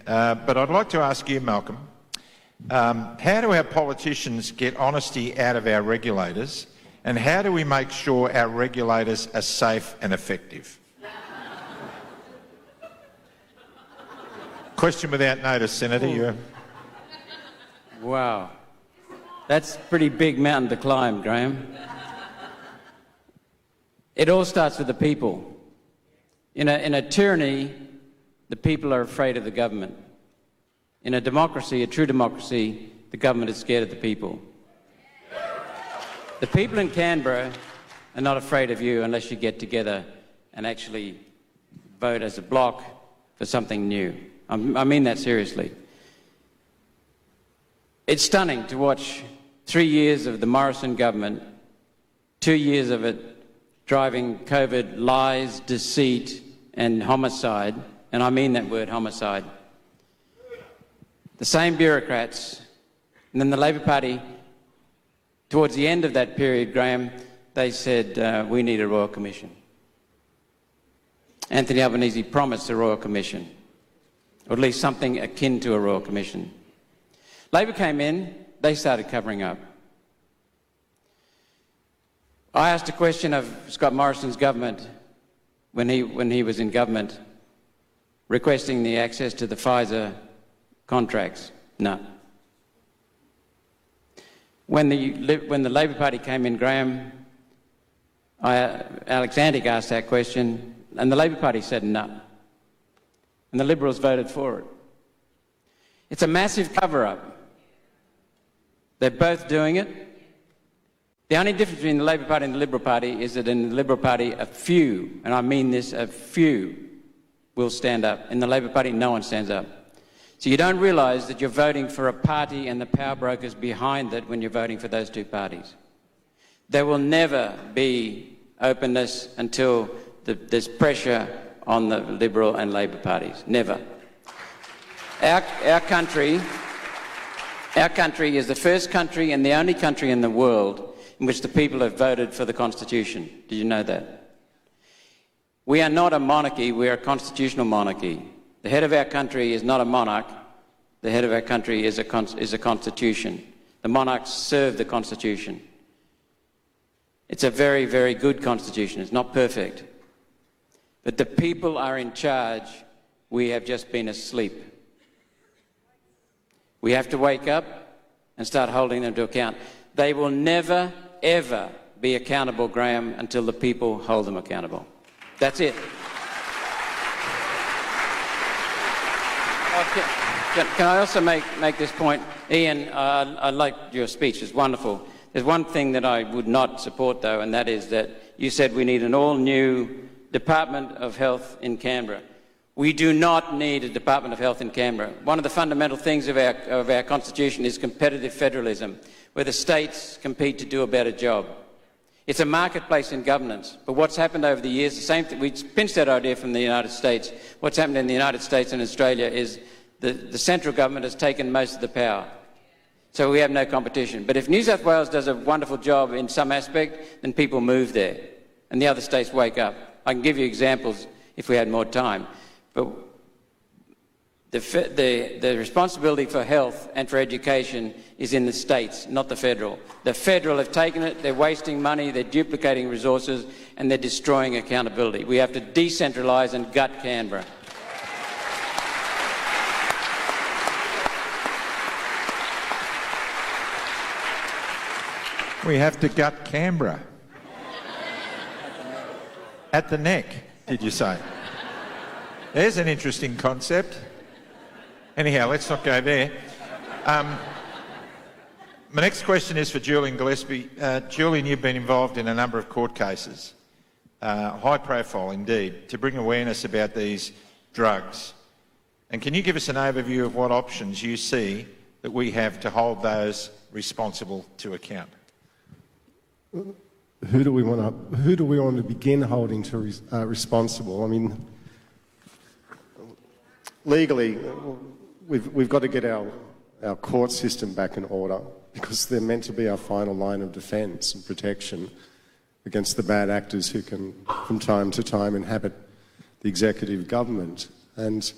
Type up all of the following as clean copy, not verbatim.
but I'd like to ask you, Malcolm, how do our politicians get honesty out of our regulators, and how do we make sure our regulators are safe and effective? Question without notice, Senator. Wow. That's a pretty big mountain to climb, Graham. It all starts with the people. In a tyranny, the people are afraid of the government. In a democracy, a true democracy, the government is scared of the people. The people in Canberra are not afraid of you unless you get together and actually vote as a bloc for something new. I mean that seriously. It's stunning to watch 3 years of the Morrison government, 2 years of it driving COVID lies, deceit and homicide, and I mean that word, homicide. The same bureaucrats, and then the Labor Party, towards the end of that period, Graham, they said, we need a Royal Commission. Anthony Albanese promised a Royal Commission, or at least something akin to a Royal Commission. Labor came in, they started covering up. I asked a question of Scott Morrison's government when he was in government, requesting the access to the Pfizer contracts. No. When the Labor Party came in, Graham, Alex Antic asked that question, and the Labor Party said no. And the Liberals voted for it. It's a massive cover-up. They're both doing it. The only difference between the Labor Party and the Liberal Party is that in the Liberal Party, a few, and I mean this, a few, will stand up. In the Labor Party, no one stands up. So you don't realise that you're voting for a party and the power brokers behind it when you're voting for those two parties. There will never be openness until there's pressure on the Liberal and Labor parties. Never. Our country is the first country and the only country in the world in which the people have voted for the Constitution. Did you know that? We are not a monarchy, we are a constitutional monarchy. The head of our country is not a monarch, the head of our country is a constitution. The monarchs serve the Constitution. It's a very, very good constitution. It's not perfect. But the people are in charge. We have just been asleep. We have to wake up and start holding them to account. They will never, ever be accountable, Graham, until the people hold them accountable. That's it. Can I also make this point? Ian, I liked your speech. It's wonderful. There's one thing that I would not support, though, and that is that you said we need an all-new Department of Health in Canberra. We do not need a Department of Health in Canberra. One of the fundamental things of our Constitution is competitive federalism, where the states compete to do a better job. It's a marketplace in governance. But what's happened over the years, the same thing, we pinched that idea from the United States. What's happened in the United States and Australia is the central government has taken most of the power. So we have no competition. But if New South Wales does a wonderful job in some aspect, then people move there and the other states wake up. I can give you examples if we had more time. But the responsibility for health and for education is in the states, not the federal. The federal have taken it, they're wasting money, they're duplicating resources, and they're destroying accountability. We have to decentralise and gut Canberra. We have to gut Canberra. At the neck, did you say? There's an interesting concept. Anyhow, let's not go there. My next question is for Julian Gillespie. Julian, you've been involved in a number of court cases, high profile indeed, to bring awareness about these drugs. And can you give us an overview of what options you see that we have to hold those responsible to account? Who do we want to begin holding to responsible? I mean, legally, we've got to get our court system back in order, because they're meant to be our final line of defence and protection against the bad actors who can, from time to time, inhabit the executive government. And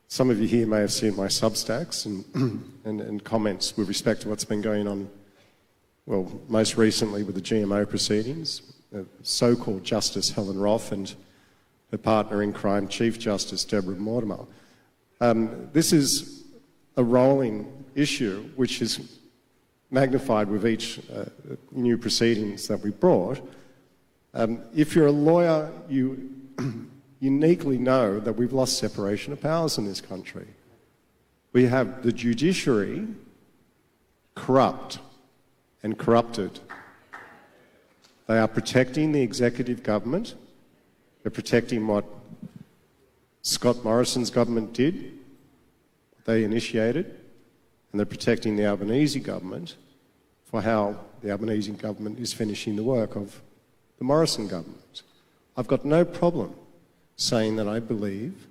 some of you here may have seen my Substacks and comments with respect to what's been going on, well, most recently with the GMO proceedings, so-called Justice Helen Roth and her partner in crime, Chief Justice Deborah Mortimer. This is a rolling issue which is magnified with each new proceedings that we brought. If you're a lawyer, you uniquely know that we've lost separation of powers in this country. We have the judiciary corrupt and corrupted. They are protecting the executive government. They're protecting what Scott Morrison's government did, what they initiated, and they're protecting the Albanese government for how the Albanese government is finishing the work of the Morrison government. I've got no problem saying that I believe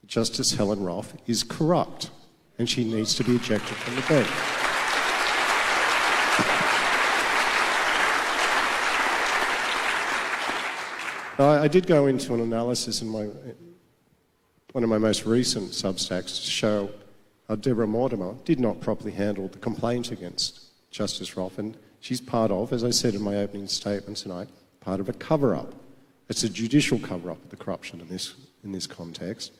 Justice Helen Roth is corrupt and she needs to be ejected from the bench. Now, I did go into an analysis in one of my most recent Substacks to show how Deborah Mortimer did not properly handle the complaint against Justice Roth, and she's part of, as I said in my opening statement tonight, part of a cover-up. It's a judicial cover-up of the corruption in this context.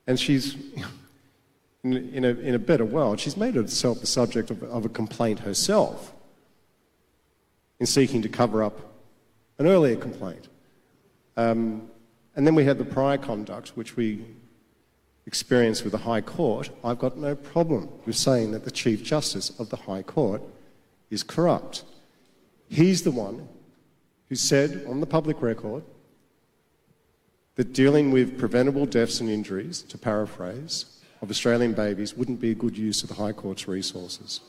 And she's, in a better world, she's made herself the subject of a complaint herself in seeking to cover up an earlier complaint. And then we had the prior conduct, which we experienced with the High Court. I've got no problem with saying that the Chief Justice of the High Court is corrupt. He's the one who said on the public record that dealing with preventable deaths and injuries, to paraphrase, of Australian babies wouldn't be a good use of the High Court's resources.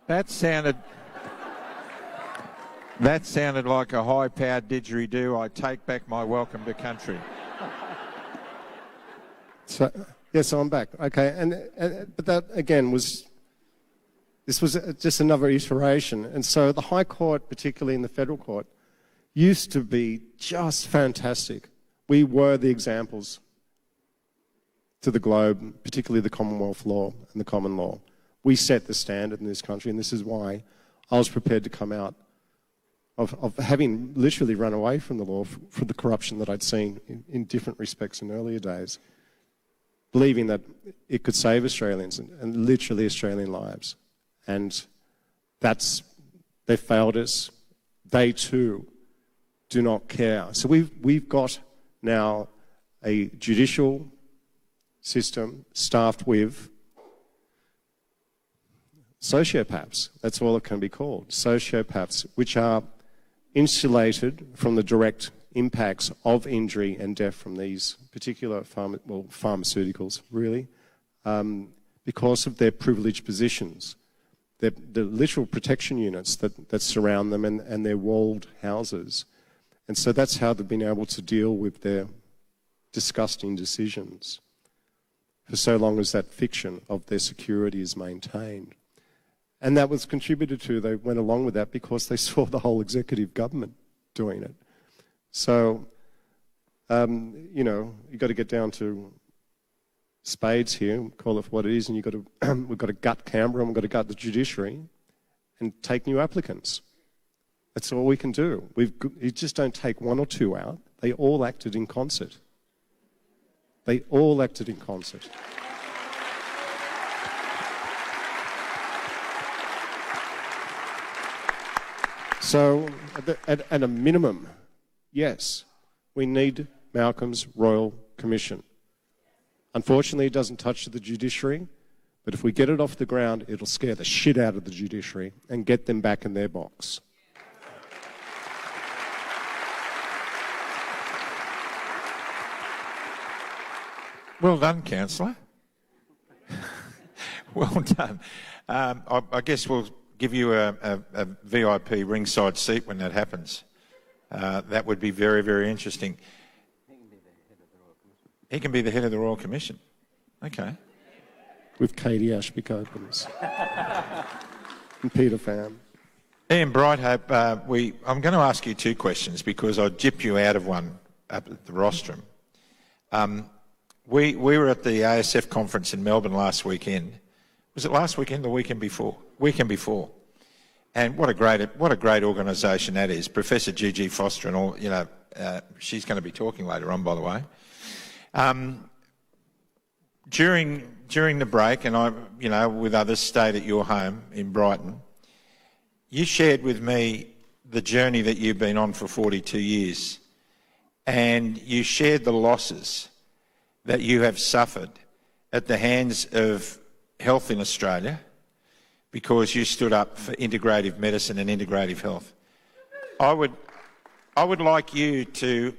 That sounded like a high-powered didgeridoo. I take back my welcome to country. So, yes, I'm back. Okay, but that again this was just another iteration. And so the High Court, particularly in the federal court, used to be just fantastic. We were the examples to the globe, particularly the Commonwealth law and the common law. We set the standard in this country, and this is why I was prepared to come out of having literally run away from the law for the corruption that I'd seen in different respects in earlier days, believing that it could save Australians and literally Australian lives. And they failed us. They too do not care. So we've got now a judicial system staffed with sociopaths. That's all it can be called. Sociopaths, which are insulated from the direct impacts of injury and death from these particular pharmaceuticals, really, because of their privileged positions. The literal protection units that surround them and their walled houses. And so that's how they've been able to deal with their disgusting decisions for so long as that fiction of their security is maintained. And that was contributed to, they went along with that because they saw the whole executive government doing it. So, you've got to get down to spades here, call it for what it is, and we've got to gut Canberra and we've got to gut the judiciary and take new applicants. That's all we can do. You just don't take one or two out. They all acted in concert. They all acted in concert. So, at a minimum, yes, we need Malcolm's Royal Commission. Unfortunately, it doesn't touch the judiciary, but if we get it off the ground, it'll scare the shit out of the judiciary and get them back in their box. Well done, Councillor. Well done. I guess we'll give you a VIP ringside seat when that happens. That would be very, very interesting. He can be the head of the Royal Commission. Okay. With Katie Ashby-Copens and Peter Pham. Ian Brighthope, I'm going to ask you two questions because I jipped you out of one up at the rostrum. We were at the ASF conference in Melbourne last weekend. Was it last weekend or the weekend before? Weekend before. And what a great organisation that is. Professor Gigi Foster and all, she's going to be talking later on, by the way. During the break, and I, with others, stayed at your home in Brighton, you shared with me the journey that you've been on for 42 years, and you shared the losses that you have suffered at the hands of health in Australia because you stood up for integrative medicine and integrative health. I would like you to,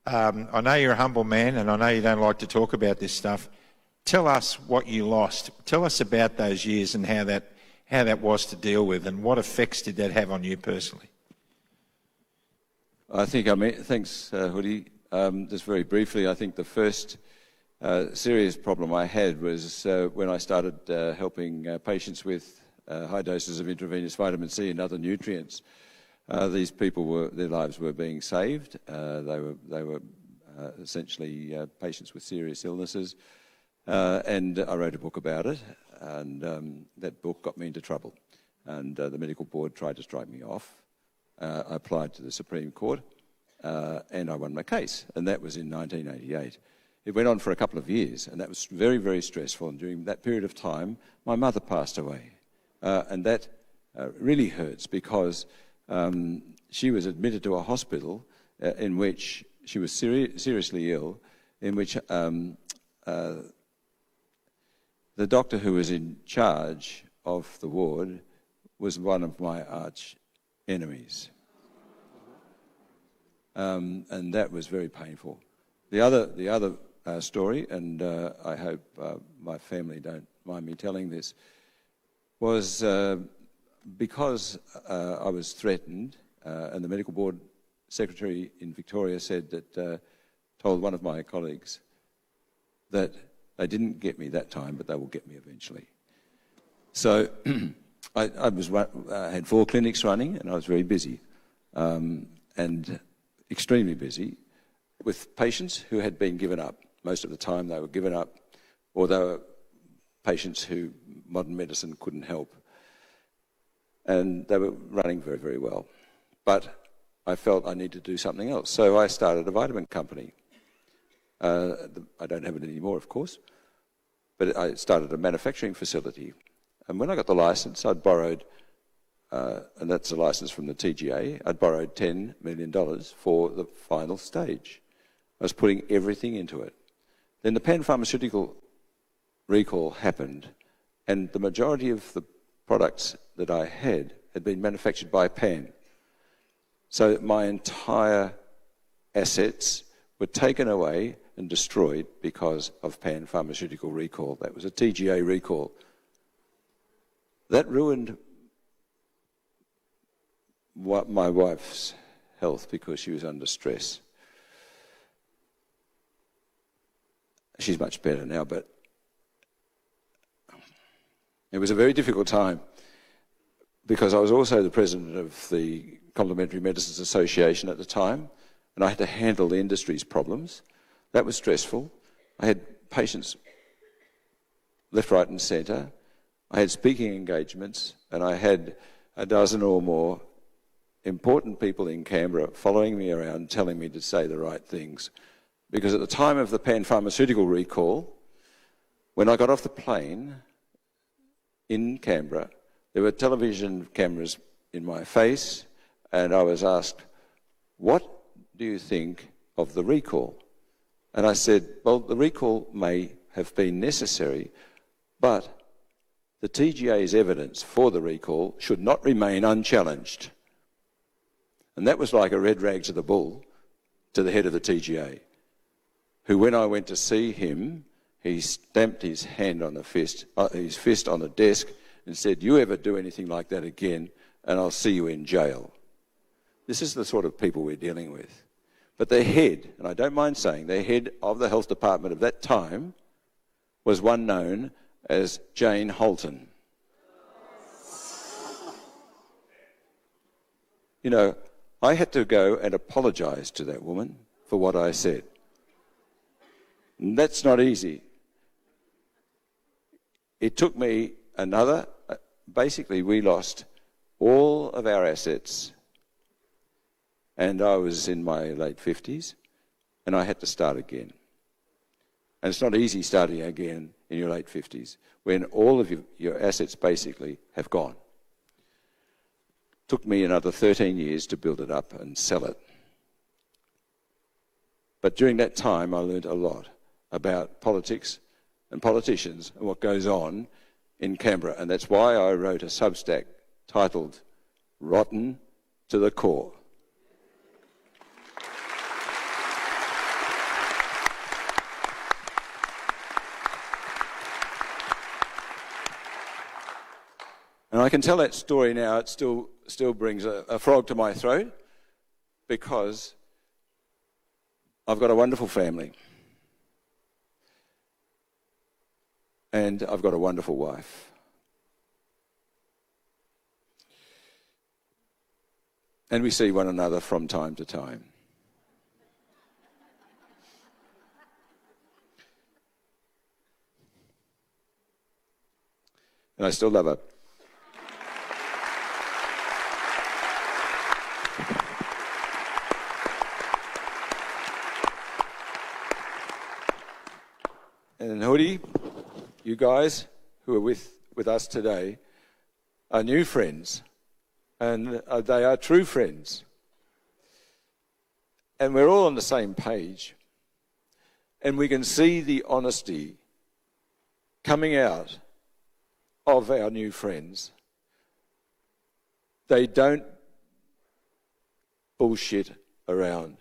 I know you're a humble man and I know you don't like to talk about this stuff. Tell us what you lost. Tell us about those years and how that was to deal with, and what effects did that have on you personally? Thanks, Hoodie. Just very briefly, I think the first serious problem I had was when I started helping patients with high doses of intravenous vitamin C and other nutrients. These people their lives were being saved. They were essentially patients with serious illnesses. And I wrote a book about it, and that book got me into trouble. And the medical board tried to strike me off. I applied to the Supreme Court, and I won my case, and that was in 1988. It went on for a couple of years, and that was very, very stressful. And during that period of time, my mother passed away, and that really hurts because she was admitted to a hospital in which she was seriously ill, in which the doctor who was in charge of the ward was one of my arch enemies. And that was very painful. The other story, and I hope my family don't mind me telling this, was because I was threatened, and the medical board secretary in Victoria said that, told one of my colleagues that they didn't get me that time, but they will get me eventually. So I had 4 clinics running, and I was very busy, and extremely busy, with patients who had been given up. Most of the time they were given up, or they were patients who modern medicine couldn't help. And they were running very, very well. But I felt I needed to do something else. So I started a vitamin company. I don't have it anymore, of course, but I started a manufacturing facility. And when I got the license, I'd borrowed, and that's a license from the TGA, I'd borrowed $10 million for the final stage. I was putting everything into it. Then the Pan Pharmaceutical recall happened, and the majority of the products that I had been manufactured by Pan. So my entire assets were taken away and destroyed because of Pan Pharmaceutical recall. That was a TGA recall. That ruined my wife's health because she was under stress. She's much better now, but it was a very difficult time because I was also the president of the Complementary Medicines Association at the time, and I had to handle the industry's problems. That was stressful. I had patients left, right and centre. I had speaking engagements, and I had a dozen or more important people in Canberra following me around, telling me to say the right things. Because at the time of the Pan Pharmaceutical recall, when I got off the plane in Canberra, there were television cameras in my face, and I was asked, "What do you think of the recall?" And I said, well, the recall may have been necessary, but the TGA's evidence for the recall should not remain unchallenged. And that was like a red rag to the bull to the head of the TGA, who, when I went to see him, he stamped his hand on his fist on the desk and said, "You ever do anything like that again, and I'll see you in jail." This is the sort of people we're dealing with. But their head, and I don't mind saying, their head of the health department of that time was one known as Jane Holton. You know, I had to go and apologise to that woman for what I said. And that's not easy. It took me basically we lost all of our assets, and I was in my late 50s, and I had to start again. And it's not easy starting again in your late 50s when all of your assets basically have gone. Took me another 13 years to build it up and sell it. But during that time, I learned a lot about politics and politicians and what goes on in Canberra. And that's why I wrote a Substack titled Rotten to the Core. And I can tell that story now. It still brings a frog to my throat because I've got a wonderful family. And I've got a wonderful wife. And we see one another from time to time. And I still love her. And Hoodie, you guys who are with us today are new friends, and they are true friends. And we're all on the same page. And we can see the honesty coming out of our new friends. They don't bullshit around.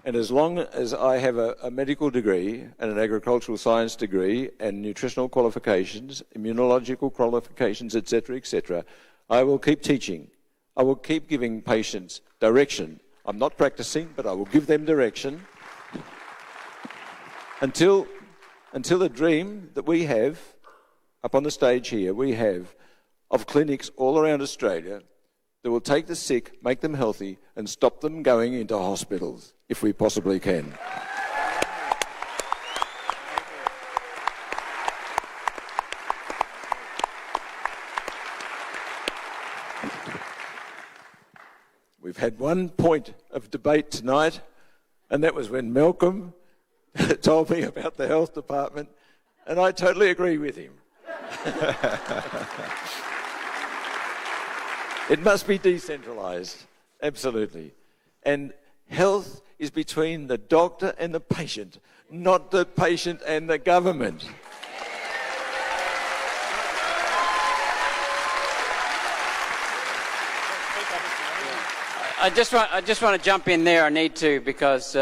And as long as I have a medical degree and an agricultural science degree and nutritional qualifications, immunological qualifications, etc., I will keep teaching. I will keep giving patients direction. I'm not practicing, but I will give them direction until the dream that we have up on the stage here, we have of clinics all around Australia that will take the sick, make them healthy, and stop them going into hospitals, if we possibly can. We've had one point of debate tonight, and that was when Malcolm told me about the health department, and I totally agree with him. It must be decentralised, absolutely. And health is between the doctor and the patient, not the patient and the government. I just want to jump in there. I need to, because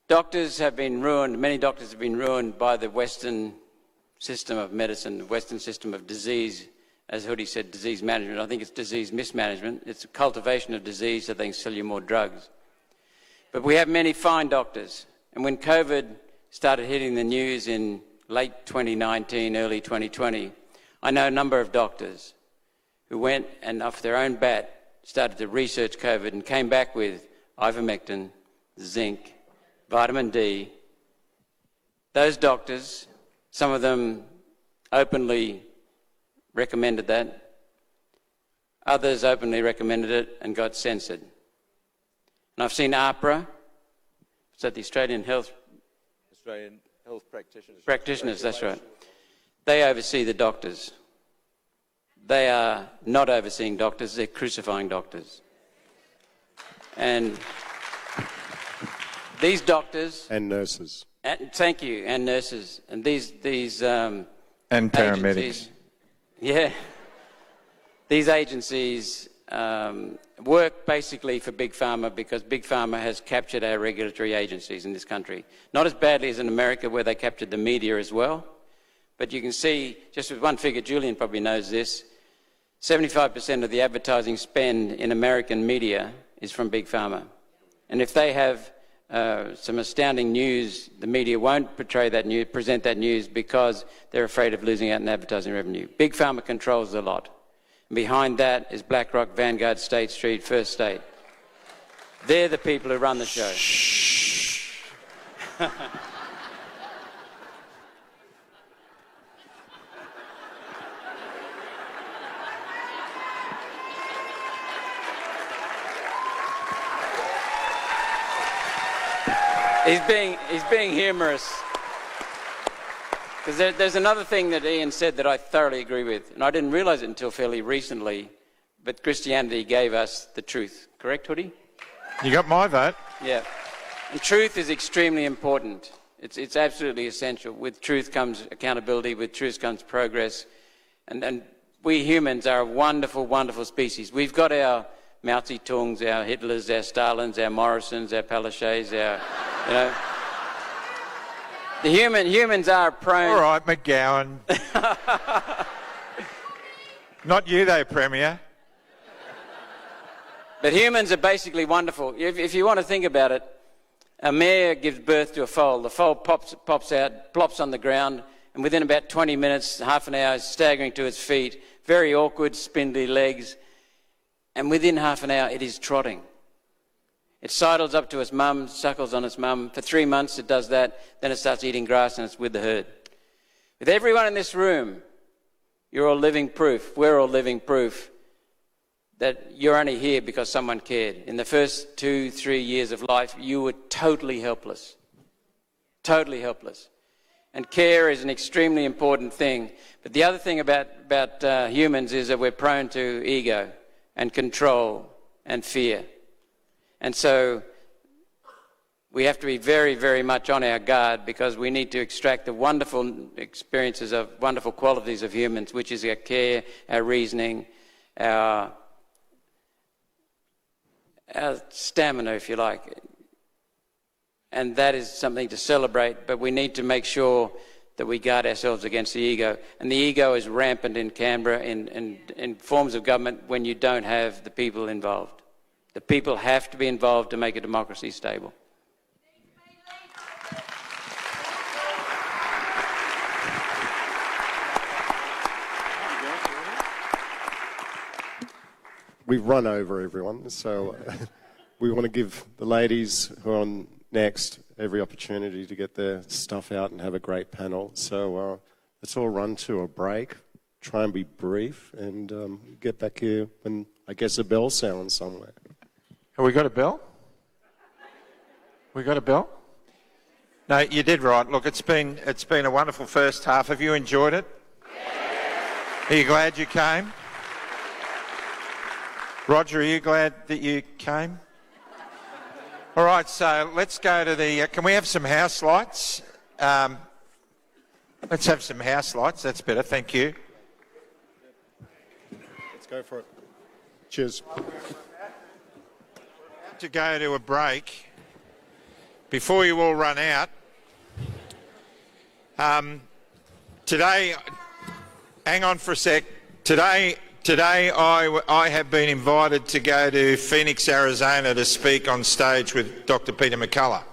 doctors have been ruined, many doctors have been ruined by the Western system of medicine, the Western system of disease. As Hoodie said, disease management. I think it's disease mismanagement. It's a cultivation of disease so they can sell you more drugs. But we have many fine doctors. And when COVID started hitting the news in late 2019, early 2020, I know a number of doctors who went and off their own bat started to research COVID and came back with ivermectin, zinc, vitamin D. Those doctors, some of them openly recommended that. Others openly recommended it and got censored. And I've seen AHPRA, is that the Australian Health Practitioners? Practitioners, that's right. They oversee the doctors. They are not overseeing doctors, they're crucifying doctors. And these doctors... And nurses. Thank you, and nurses. And these and paramedics. Yeah. These agencies work basically for Big Pharma because Big Pharma has captured our regulatory agencies in this country. Not as badly as in America where they captured the media as well. But you can see, just with one figure, Julian probably knows this, 75% of the advertising spend in American media is from Big Pharma. And if they have some astounding news. The media won't portray that news, present that news because they're afraid of losing out in advertising revenue. Big Pharma controls a lot. And behind that is BlackRock, Vanguard, State Street, First State. They're the people who run the show. He's being humorous. Because there's another thing that Ian said that I thoroughly agree with, and I didn't realise it until fairly recently, but Christianity gave us the truth. Correct, Hoodie? You got my vote. Yeah. And truth is extremely important. It's absolutely essential. With truth comes accountability, with truth comes progress. And we humans are a wonderful, wonderful species. We've got our Mao Zedongs, our Hitlers, our Stalins, our Morrisons, our Palaszczys, our, you know. The humans are prone... All right, McGowan. Not you though, Premier. But humans are basically wonderful. If you want to think about it, a mare gives birth to a foal. The foal pops out, plops on the ground, and within about 20 minutes, half an hour, is staggering to its feet, very awkward, spindly legs, and within half an hour, it is trotting. It sidles up to its mum, suckles on its mum. For 3 months, it does that. Then it starts eating grass, and it's with the herd. With everyone in this room, you're all living proof, we're all living proof that you're only here because someone cared. In the first 2-3 years of life, you were totally helpless. Totally helpless. And care is an extremely important thing. But the other thing about humans is that we're prone to ego and control and fear. And so we have to be very, very much on our guard because we need to extract the wonderful experiences of wonderful qualities of humans, which is our care, our reasoning, our stamina, if you like. And that is something to celebrate, but we need to make sure that we guard ourselves against the ego. And the ego is rampant in Canberra in forms of government when you don't have the people involved. The people have to be involved to make a democracy stable. We've run over everyone, so we want to give the ladies who are on next every opportunity to get their stuff out and have a great panel. So let's all run to a break, try and be brief, and get back here when I guess a bell sounds somewhere. Have we got a bell? We got a bell? No, you did right. Look, it's been a wonderful first half. Have you enjoyed it? Are you glad you came? Roger, are you glad that you came? All right, so let's go to the... can we have some house lights? Let's have some house lights. That's better. Thank you. Let's go for it. Cheers. To go to a break. Before you all run out, today... Hang on for a sec. Today I have been invited to go to Phoenix, Arizona to speak on stage with Dr. Peter McCullough.